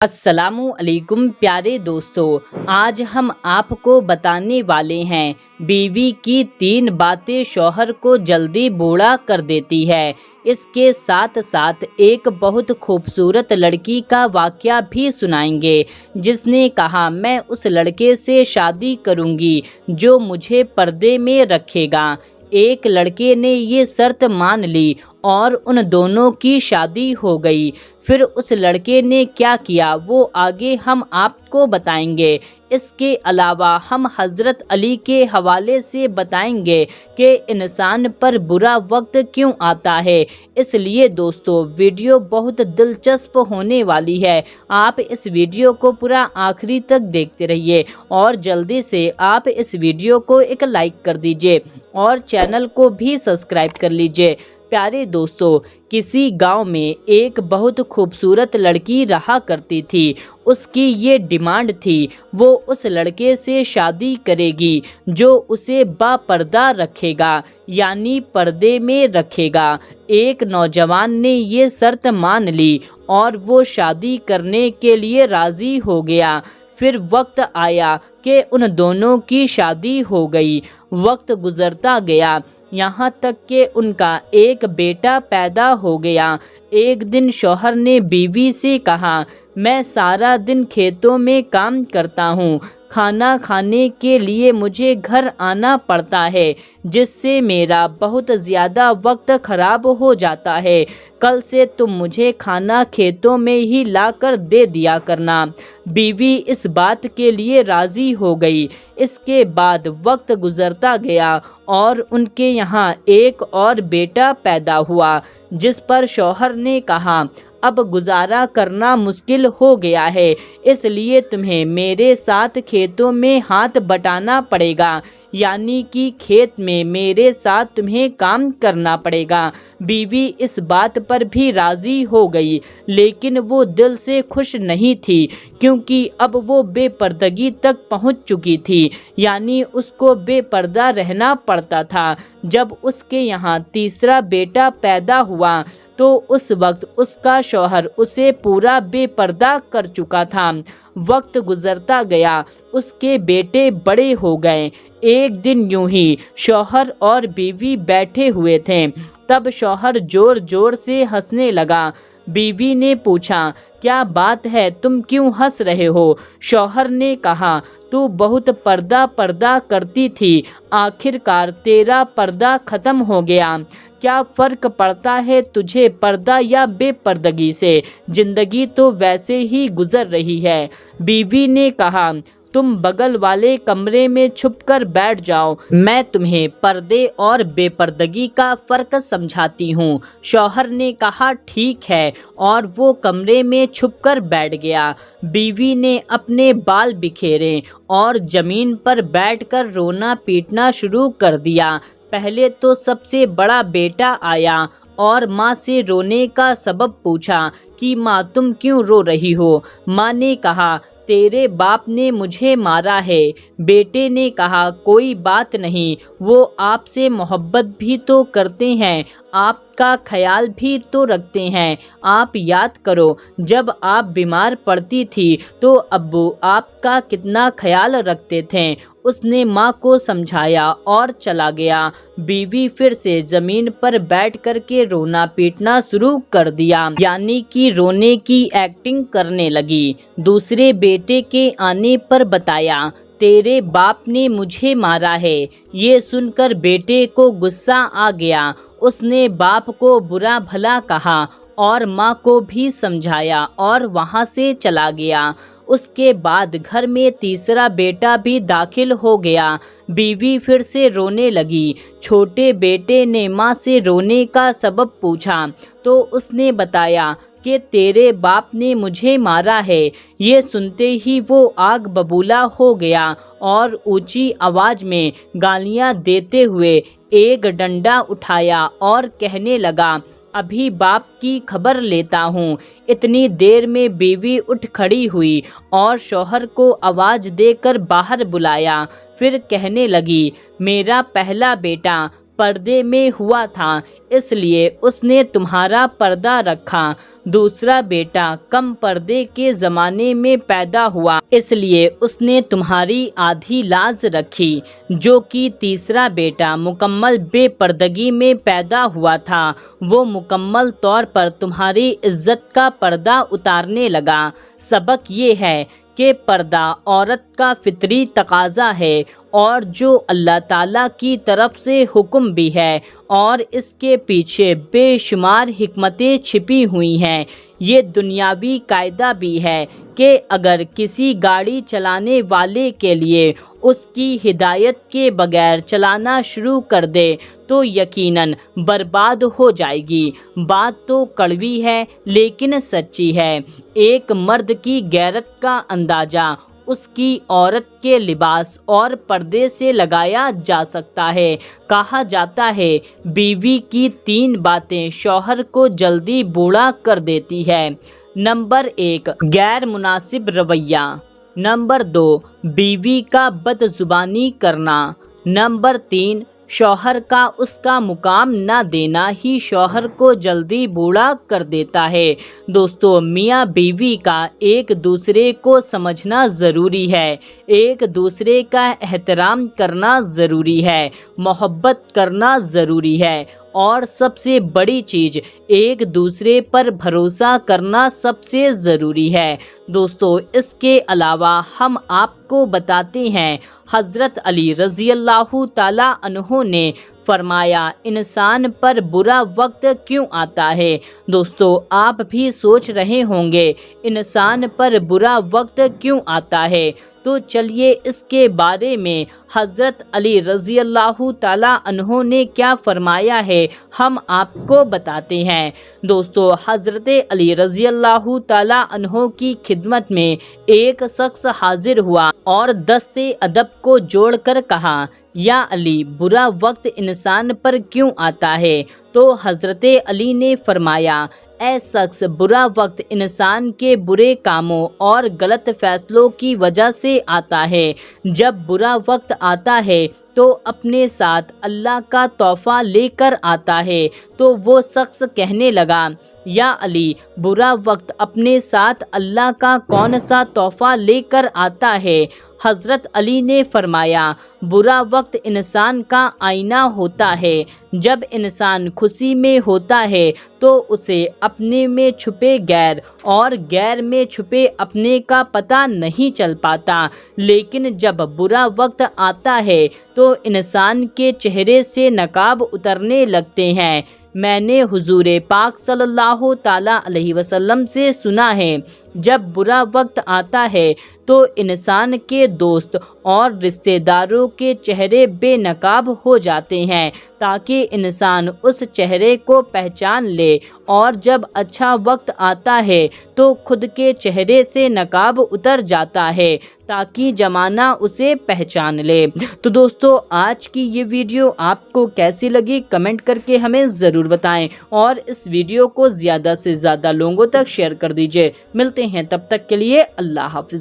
अस्सलामु अलैकुम प्यारे दोस्तों, आज हम आपको बताने वाले हैं बीवी की 3 बातें शौहर को जल्दी बूढ़ा कर देती है। इसके साथ साथ एक बहुत खूबसूरत लड़की का वाक़या भी सुनाएंगे जिसने कहा मैं उस लड़के से शादी करूंगी जो मुझे पर्दे में रखेगा। एक लड़के ने ये शर्त मान ली और उन दोनों की शादी हो गई। फिर उस लड़के ने क्या किया वो आगे हम आपको बताएंगे। इसके अलावा हम हज़रत अली के हवाले से बताएंगे कि इंसान पर बुरा वक्त क्यों आता है। इसलिए दोस्तों वीडियो बहुत दिलचस्प होने वाली है, आप इस वीडियो को पूरा आखिरी तक देखते रहिए और जल्दी से आप इस वीडियो को एक लाइक कर दीजिए और चैनल को भी सब्सक्राइब कर लीजिए। प्यारे दोस्तों, किसी गांव में एक बहुत खूबसूरत लड़की रहा करती थी। उसकी ये डिमांड थी वो उस लड़के से शादी करेगी जो उसे बापर्दा रखेगा, यानी पर्दे में रखेगा। एक नौजवान ने ये शर्त मान ली और वो शादी करने के लिए राज़ी हो गया। फिर वक्त आया कि उन दोनों की शादी हो गई। वक्त गुजरता गया, यहाँ तक कि उनका एक बेटा पैदा हो गया। एक दिन शौहर ने बीवी से कहा, मैं सारा दिन खेतों में काम करता हूँ, खाना खाने के लिए मुझे घर आना पड़ता है जिससे मेरा बहुत ज़्यादा वक्त ख़राब हो जाता है। कल से तुम मुझे खाना खेतों में ही लाकर दे दिया करना। बीवी इस बात के लिए राज़ी हो गई। इसके बाद वक्त गुजरता गया और उनके यहाँ एक और बेटा पैदा हुआ जिस पर शौहर ने कहा, अब गुजारा करना मुश्किल हो गया है, इसलिए तुम्हें मेरे साथ खेतों में हाथ बटाना पड़ेगा, यानी कि खेत में मेरे साथ तुम्हें काम करना पड़ेगा। बीवी इस बात पर भी राज़ी हो गई, लेकिन वो दिल से खुश नहीं थी क्योंकि अब वो बेपर्दगी तक पहुंच चुकी थी, यानी उसको बेपर्दा रहना पड़ता था। जब उसके यहाँ तीसरा बेटा पैदा हुआ तो उस वक्त उसका शौहर उसे पूरा बेपर्दा कर चुका था। वक्त गुजरता गया, उसके बेटे बड़े हो गए। एक दिन यूं ही शौहर और बीवी बैठे हुए थे, तब शौहर जोर जोर से हंसने लगा। बीवी ने पूछा, क्या बात है, तुम क्यों हंस रहे हो? शौहर ने कहा, तू बहुत पर्दा करती थी, आखिरकार तेरा पर्दा खत्म हो गया। क्या फ़र्क पड़ता है तुझे पर्दा या बेपर्दगी से? जिंदगी तो वैसे ही गुजर रही है। बीवी ने कहा, तुम बगल वाले कमरे में छुपकर बैठ जाओ, मैं तुम्हें पर्दे और बेपर्दगी का फ़र्क समझाती हूँ। शौहर ने कहा, ठीक है, और वो कमरे में छुपकर बैठ गया। बीवी ने अपने बाल बिखेरे और ज़मीन पर बैठकर रोना पीटना शुरू कर दिया। पहले तो सबसे बड़ा बेटा आया और माँ से रोने का सबब पूछा कि माँ तुम क्यों रो रही हो? माँ ने कहा, तेरे बाप ने मुझे मारा है। बेटे ने कहा, कोई बात नहीं, वो आपसे मोहब्बत भी तो करते हैं, आपका ख्याल भी तो रखते हैं। आप याद करो, जब आप बीमार पड़ती थी तो अब्बू आपका कितना ख्याल रखते थे। उसने माँ को समझाया और चला गया। बीवी फिर से ज़मीन पर बैठ कर के रोना पीटना शुरू कर दिया, यानी कि रोने की एक्टिंग करने लगी। दूसरे बेटे के आने पर बताया, तेरे बाप ने मुझे मारा है। ये सुनकर बेटे को गुस्सा आ गया। उसने बाप को बुरा भला कहा और माँ को भी समझाया और वहाँ से चला गया। उसके बाद घर में तीसरा बेटा भी दाखिल हो गया। बीवी फिर से रोने लगी। छोटे बेटे ने माँ से रोने का सबब पूछा तो उसने बताया कि तेरे बाप ने मुझे मारा है। ये सुनते ही वो आग बबूला हो गया और ऊंची आवाज़ में गालियाँ देते हुए एक डंडा उठाया और कहने लगा, अभी बाप की खबर लेता हूँ। इतनी देर में बीवी उठ खड़ी हुई और शौहर को आवाज़ देकर बाहर बुलाया। फिर कहने लगी, मेरा पहला बेटा, पर्दे में हुआ था, इसलिए उसने तुम्हारा पर्दा रखा। दूसरा बेटा कम पर्दे के ज़माने में पैदा हुआ, इसलिए उसने तुम्हारी आधी लाज रखी। जो कि तीसरा बेटा मुकम्मल बेपर्दगी में पैदा हुआ था, वो मुकम्मल तौर पर तुम्हारी इज्जत का पर्दा उतारने लगा। सबक ये है कि पर्दा औरत का फितरी तकाज़ा है और जो अल्लाह ताला की तरफ से हुक्म भी है, और इसके पीछे बेशुमार हिकमतें छिपी हुई हैं। ये दुनियावी कायदा भी है कि अगर किसी गाड़ी चलाने वाले के लिए उसकी हिदायत के बगैर चलाना शुरू कर दे तो यकीनन बर्बाद हो जाएगी। बात तो कड़वी है लेकिन सच्ची है। एक मर्द की गैरत का अंदाज़ा उसकी औरत के लिबास और पर्दे से लगाया जा सकता है। कहा जाता है बीवी की 3 बातें शौहर को जल्दी बूढ़ा कर देती है। नंबर 1, गैर मुनासिब रवैया। नंबर 2, बीवी का बदजुबानी करना। नंबर 3, शौहर का उसका मुकाम ना देना ही शौहर को जल्दी बूढ़ा कर देता है। दोस्तों, मियाँ बीवी का एक दूसरे को समझना ज़रूरी है, एक दूसरे का एहतराम करना ज़रूरी है, मोहब्बत करना ज़रूरी है, और सबसे बड़ी चीज़ एक दूसरे पर भरोसा करना सबसे ज़रूरी है। दोस्तों, इसके अलावा हम आपको बताते हैं हज़रत अली रज़ी अल्लाह ताला अन्हो ने फरमाया, इंसान पर बुरा वक्त क्यों आता है। दोस्तों, आप भी सोच रहे होंगे इंसान पर बुरा वक्त क्यों आता है, तो चलिए इसके बारे में हज़रत अली रज़ी अल्लाह ताला अन्हो ने क्या फरमाया है हम आपको बताते हैं। दोस्तों, हज़रत अली रज़ी अल्लाह ताला अन्हो की खिदमत में एक शख्स हाजिर हुआ और दस्ते अदब को जोड़कर कहा, या अली, बुरा वक्त इंसान पर क्यों आता है। तो हज़रत अली ने फरमाया, ऐ शख्स, बुरा वक्त इंसान के बुरे कामों और गलत फैसलों की वजह से आता है। जब बुरा वक्त आता है तो अपने साथ अल्लाह का तोहफा लेकर आता है। तो वो शख्स कहने लगा, या अली, बुरा वक्त अपने साथ अल्लाह का कौन सा तोहफा लेकर आता है। हज़रत अली ने फरमाया, बुरा वक्त इंसान का आईना होता है। जब इंसान खुशी में होता है तो उसे अपने में छुपे गैर और गैर में छुपे अपने का पता नहीं चल पाता, लेकिन जब बुरा वक्त आता है तो इंसान के चेहरे से नकाब उतरने लगते हैं। मैंने हुजूर पाक सल्लल्लाहु ताला अलैहि वसल्लम से सुना है, जब बुरा वक्त आता है तो इंसान के दोस्त और रिश्तेदारों के चेहरे बेनकाब हो जाते हैं ताकि इंसान उस चेहरे को पहचान ले, और जब अच्छा वक्त आता है तो खुद के चेहरे से नकाब उतर जाता है ताकि जमाना उसे पहचान ले। तो दोस्तों, आज की ये वीडियो आपको कैसी लगी कमेंट करके हमें ज़रूर बताएं, और इस वीडियो को ज़्यादा से ज़्यादा लोगों तक शेयर कर दीजिए। मिलते हैं तब तक के लिए, अल्लाह हाफ़िज़।